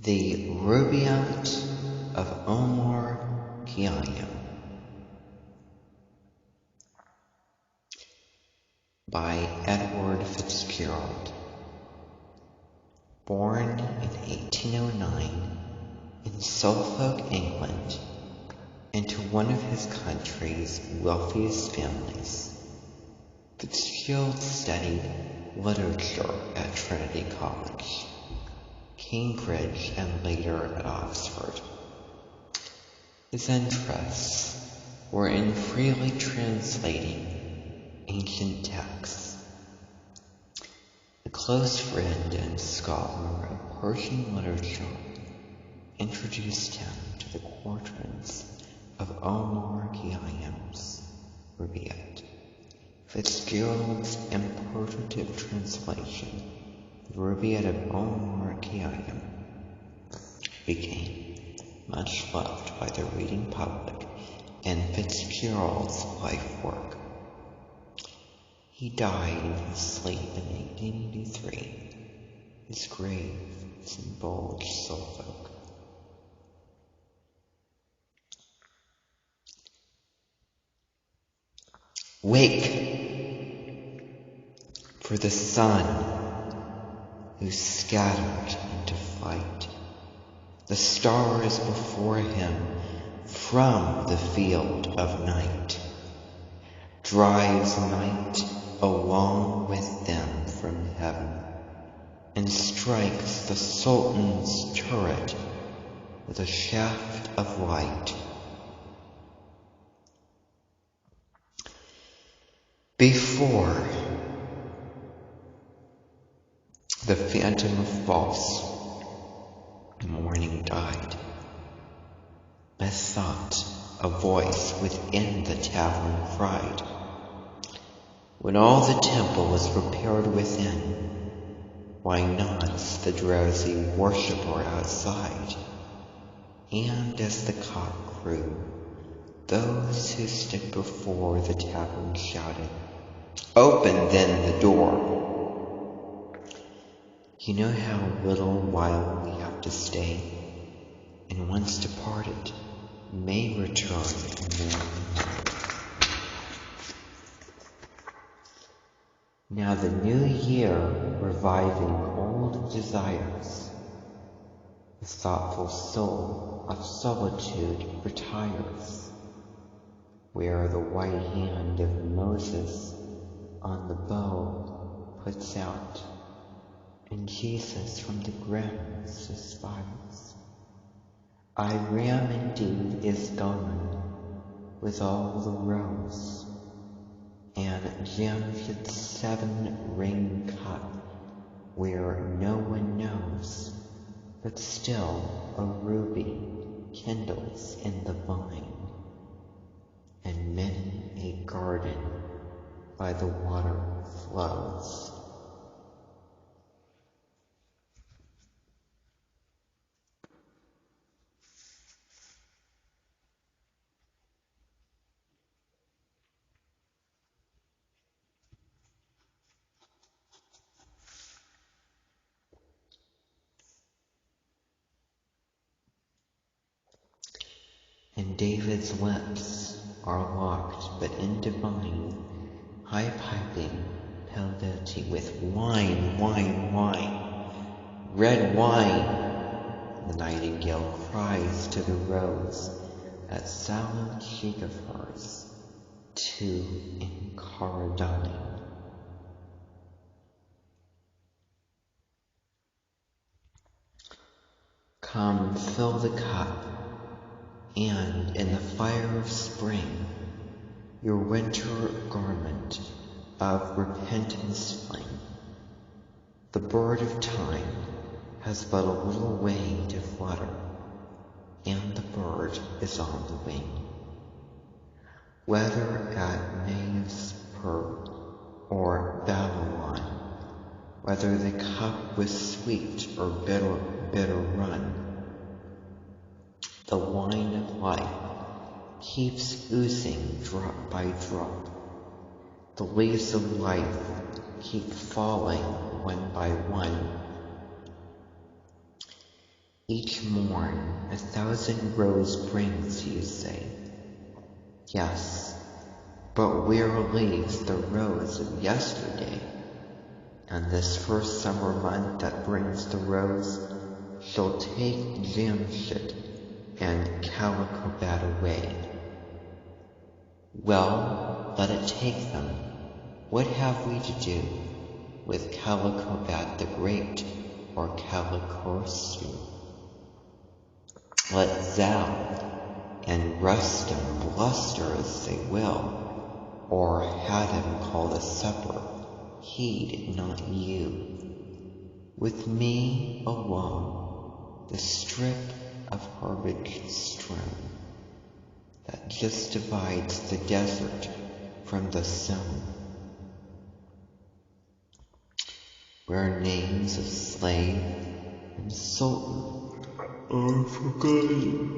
The Rubaiyat of Omar Khayyam by Edward Fitzgerald. Born in 1809 in Suffolk, England, into one of his country's wealthiest families, Fitzgerald studied literature at Trinity College, Cambridge, and later at Oxford. His interests were in freely translating ancient texts. A close friend and scholar of Persian literature introduced him to the quatrains of Omar Khayyam's Rubaiyat. Fitzgerald's imperfect translation of the Rubaiyat of Omar Khayyam became much loved by the reading public and Fitzgerald's life work. He died in his sleep in 1883. His grave is in Bulge, Suffolk. Wake, for the sun who scattered into flight the stars before him from the field of night, drives night along with them from heaven, and strikes the Sultan's turret with a shaft of light. Before the phantom of false morning died, methought a voice within the tavern cried, when all the temple was prepared within, why nods the drowsy worshipper outside? And as the cock crew, those who stood before the tavern shouted, open then the door. You know how little while we have to stay, and once departed, may return no more. Now the new year, reviving old desires, the thoughtful soul of solitude retires, where the white hand of Moses on the bow puts out, and Jesus from the grounds aspires. Iram indeed is gone with all the rose, and Jamshid's 7-ring cup, where no one knows, but still a ruby kindles in the vine, and many a garden by the water flows. And David's lips are locked, but in divine, high-piping piety with wine, wine, wine, red wine, the nightingale cries to the rose, that sallow cheek of hers, to Encaradine. Come, fill the cup, and in the fire of spring, your winter garment of repentance flame. The bird of time has but a little way to flutter, and the bird is on the wing. Whether at Maspur or Babylon, whether the cup was sweet or bitter run, the wine of life keeps oozing drop by drop. The leaves of life keep falling one by one. Each morn 1,000 rose brings, you say. Yes, but where leaves the rose of yesterday? And this first summer month that brings the rose shall take Jamshid and Calicobat away. Well, let it take them. What have we to do with Calicobat the Great or Calicostu? Let Zal and Rustum bluster as they will, or Haddam call a supper, heed not you. With me alone, the strip of herbage strewn, that just divides the desert from the sun, where names of slave and sultan are forgotten,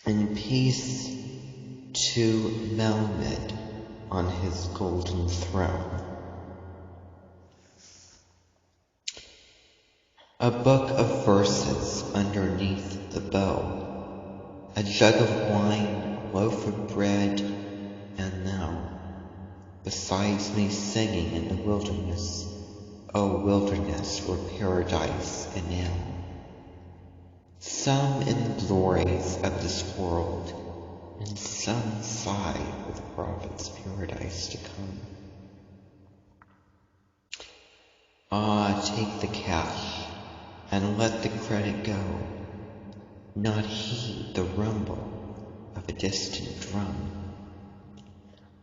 and peace to Melmed on his golden throne. A book of verses underneath the bow, a jug of wine, a loaf of bread, and thou besides me singing in the wilderness, O wilderness where paradise enow. Some in the glories of this world, and some sigh for the prophet's paradise to come. Ah, take the cash, and let the credit go, not heed the rumble of a distant drum.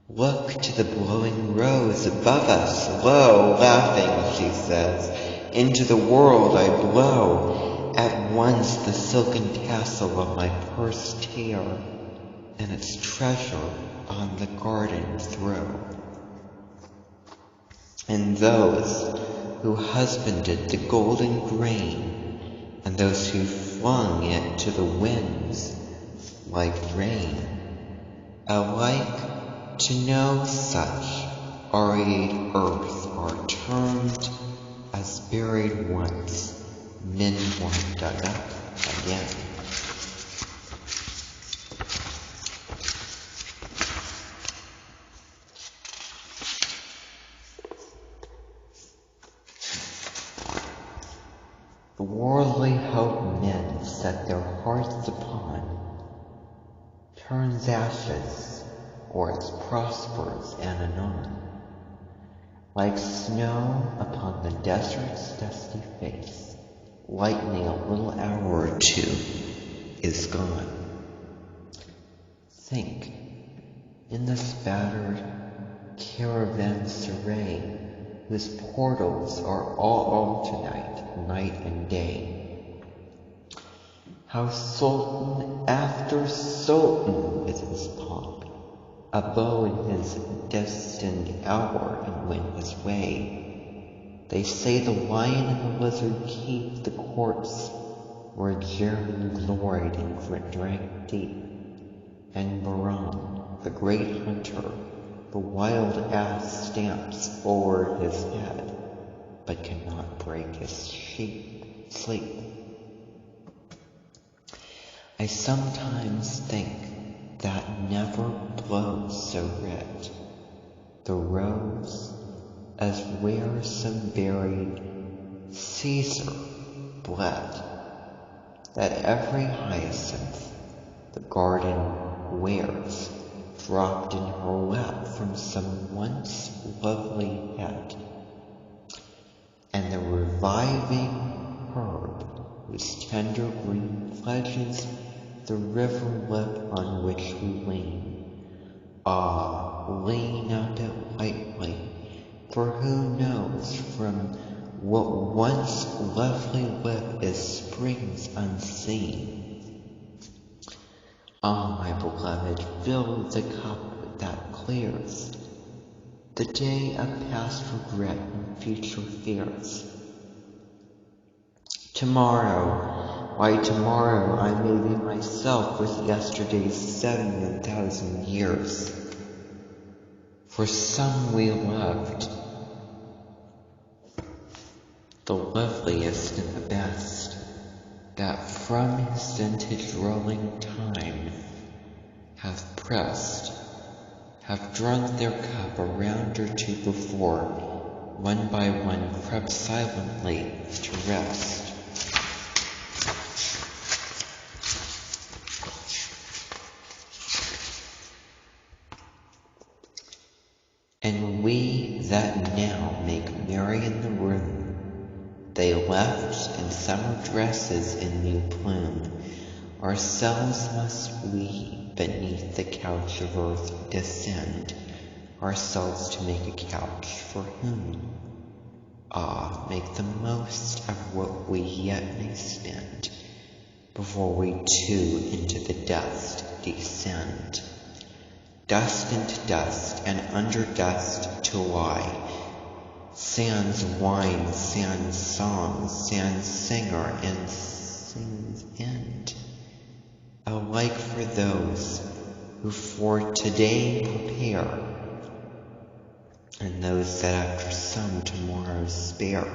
Look to the blowing rose above us, lo, laughing, she says, into the world I blow. At once the silken tassel of my purse tear, and its treasure on the garden throw. And those who husbanded the golden grain, and those who flung it to the winds like rain, alike to no such arid earth are termed, as buried once, men were dug up again. The worldly hope men set their hearts upon turns ashes, or it prospers and anon, like snow upon the desert's dusty face, lightning a little hour or two is gone. Think, in this battered caravanserai, whose portals are all tonight, night and day, how sultan after sultan with his pomp, a bow in his destined hour, and went his way. They say the lion and the lizard keep the courts where Jeremy gloried and drank deep, and Bahram, the great hunter, the wild ass stamps forward his head, but cannot break his sleep. I sometimes think that never blows so red the rose as where some buried Caesar bled, that every hyacinth the garden wears dropped in her lap from some once lovely head, and the reviving herb whose tender green pledges the river lip on which we lean. Ah, lean up it lightly, for who knows from what once lovely lip is springs unseen. Ah, my beloved, fill the cup that clears the day of past regret and future fears. Tomorrow, why tomorrow I may be myself with yesterday's 7,000 years. For some we loved, the loveliest and the best, that from his vintage rolling time have pressed, have drunk their cup a round or two before, one by one crept silently to rest. And we that now make merry in the room, they left in summer dresses in new plume. Ourselves must we beneath the couch of earth descend, ourselves to make a couch for whom? Ah, make the most of what we yet may spend, before we too into the dust descend. Dust into dust, and under dust to lie, sans wine, sans song, sans singer, and sings end. Alike for those who for today prepare, and those that after some tomorrow spare.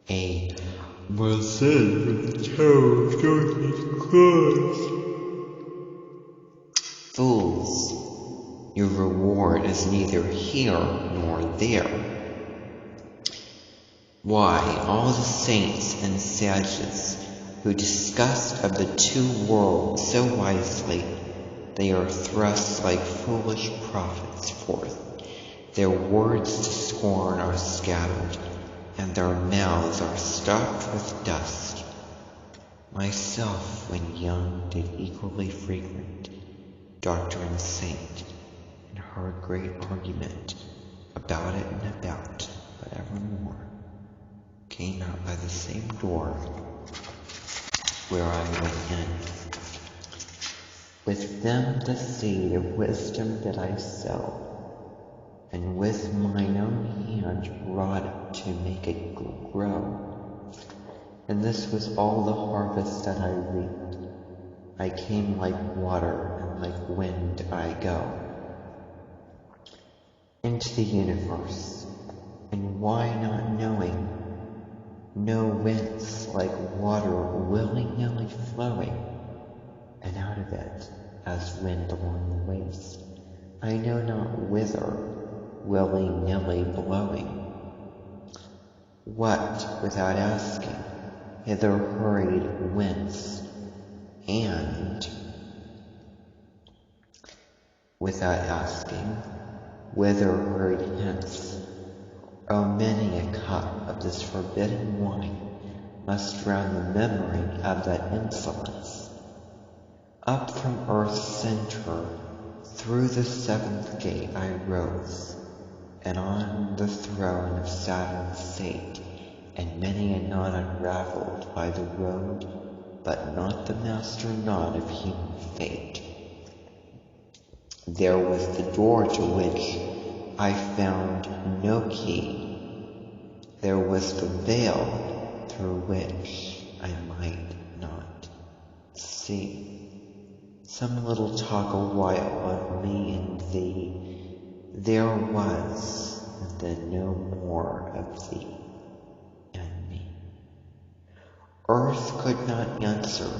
A was said with the terror of darkness closed. Fools, your reward is neither here nor there. Why, all the saints and sages who discussed of the two worlds so wisely, they are thrust like foolish prophets forth. Their words to scorn are scattered, and their mouths are stopped with dust. Myself, when young, did equally frequent doctor and saint, and heard great argument about it and about, but evermore came out by the same door where I went in. With them the seed of wisdom did I sow, and with mine own hand wrought it to make it grow. And this was all the harvest that I reaped. I came like water, and like wind I go into the universe, and why not knowing, know whence like water willy-nilly flowing, and out of it as wind along the waste, I know not whither willy-nilly blowing. What, without asking, hither hurried whence, and without asking, whither hurried hence? Oh, many a cup of this forbidden wine must drown the memory of that insolence. Up from earth's center, through the seventh gate I rose, and on the throne of Saturn sate, and many a knot unraveled by the road, but not the master knot of human fate. There was the door to which I found no key. There was the veil through which I might not see. Some little talk a while of me and thee there was, and then no more of thee and me. Earth could not answer,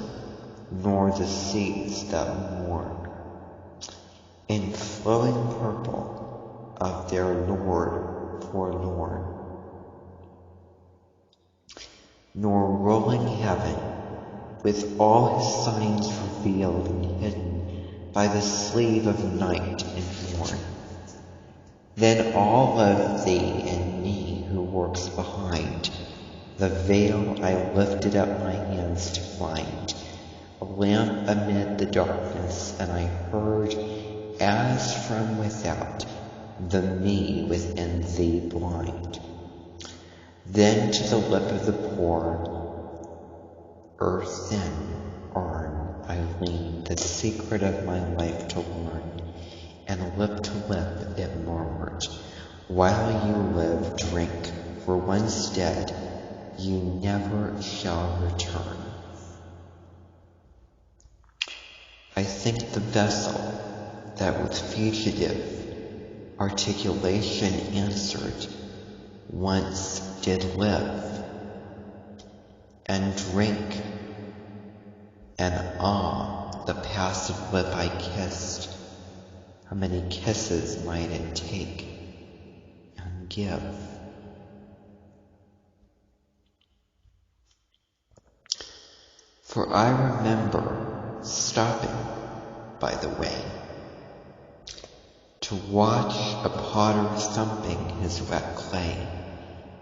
nor the seas that mourn in flowing purple of their Lord forlorn, nor rolling heaven with all his signs revealed and hidden by the sleeve of night and morn. Then all of thee and me who works behind the veil I lifted up my hands to find, a lamp amid the darkness, and I heard as from without the me within thee blind. Then to the lip of the poor earthen urn I leaned, the secret of my life to learn, and lip to lip it murmured, while you live, drink, for once dead, you never shall return. I think the vessel that with fugitive articulation answered, once did live, and drink, and the passive lip I kissed, how many kisses might it take and give? For I remember stopping, by the way, to watch a potter thumping his wet clay,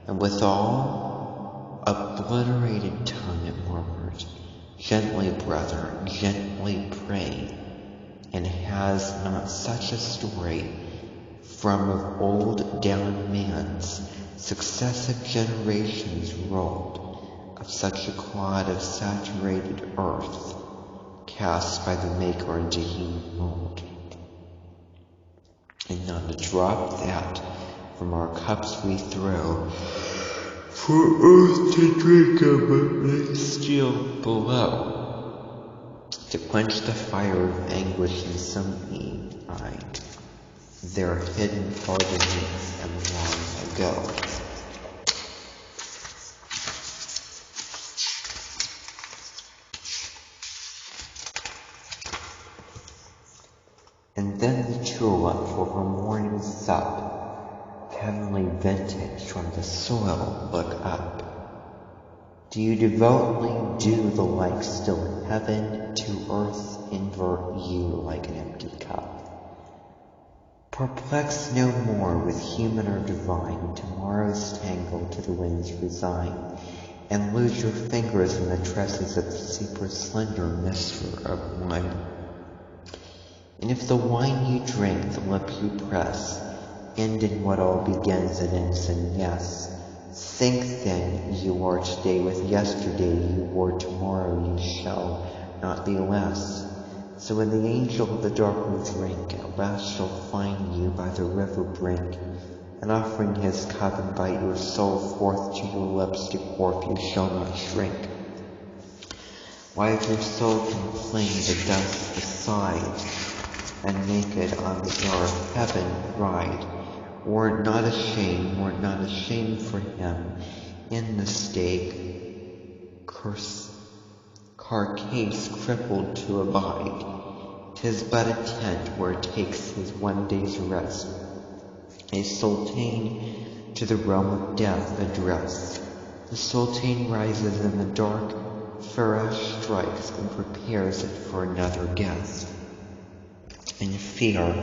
and withal obliterated tongue it murmured, "Gently, brother, gently pray." And has not such a story from of old down man's successive generations rolled, of such a clod of saturated earth, cast by the Maker into human mold? And not a drop that from our cups we throw, for earth to drink of but lay still below, to quench the fire of anguish in some eye, their hidden pardonings and long ago. And then the tulip for her morning sup, heavenly vintage from the soil, look up. Do you devotedly do the like still heaven to earth invert you like an empty cup? Perplex no more with human or divine, tomorrow's tangle to the winds resign, and lose your fingers in the tresses of the super slender mister of wine. And if the wine you drink, the lip you press, end in what all begins and ends in yes, think then you are today with yesterday you were tomorrow you shall not be less. So when the angel of the dark will drink, at last shall find you by the river brink, and offering his cup invite your soul forth to your lips to quaff you shall not shrink. Why if your soul can fling the dust aside, and naked on the dark heaven ride, were it not a shame for him in the stake carcase crippled to abide. 'Tis but a tent where takes his one day's rest, a sultan to the realm of death address. The sultan rises in the dark, Farash strikes and prepares it for another guest. In fear,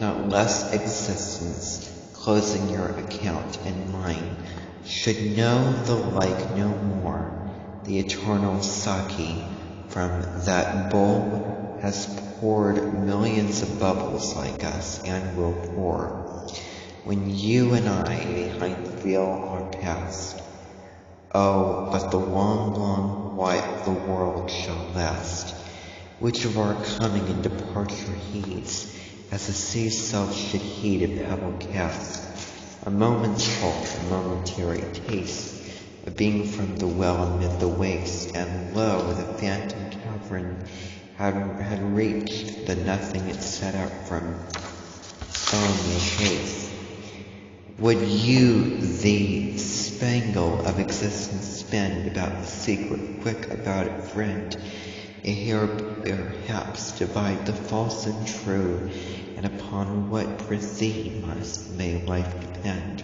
not less existence, closing your account and mine, should know the like no more. The eternal Saki from that bowl has poured millions of bubbles like us, and will pour, when you and I behind the veil are past. Oh, but the long, long while the world shall last, which of our coming and departure heeds, as the sea's self should heed a pebble cast, a moment's halt, a momentary taste, of being from the well amid the waste, and lo, the phantom cavern had reached the nothing it set out from, only haste. Would you the spangle of existence spend about the secret, quick about it, friend, a hair perhaps divide the false and true, and upon what prithee may life depend?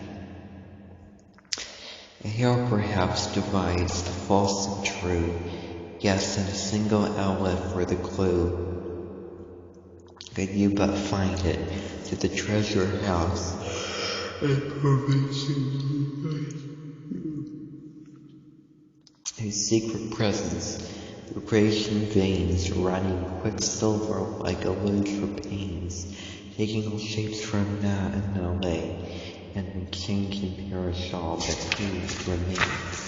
A hair perhaps divides the false and true, yes, and a single outlet for the clue. Could you but find it to the treasure house, and whose secret presence, the Grecian veins running quicksilver like a luge for pains, taking all shapes from Na and Nale, and exchanging parasol that he remains.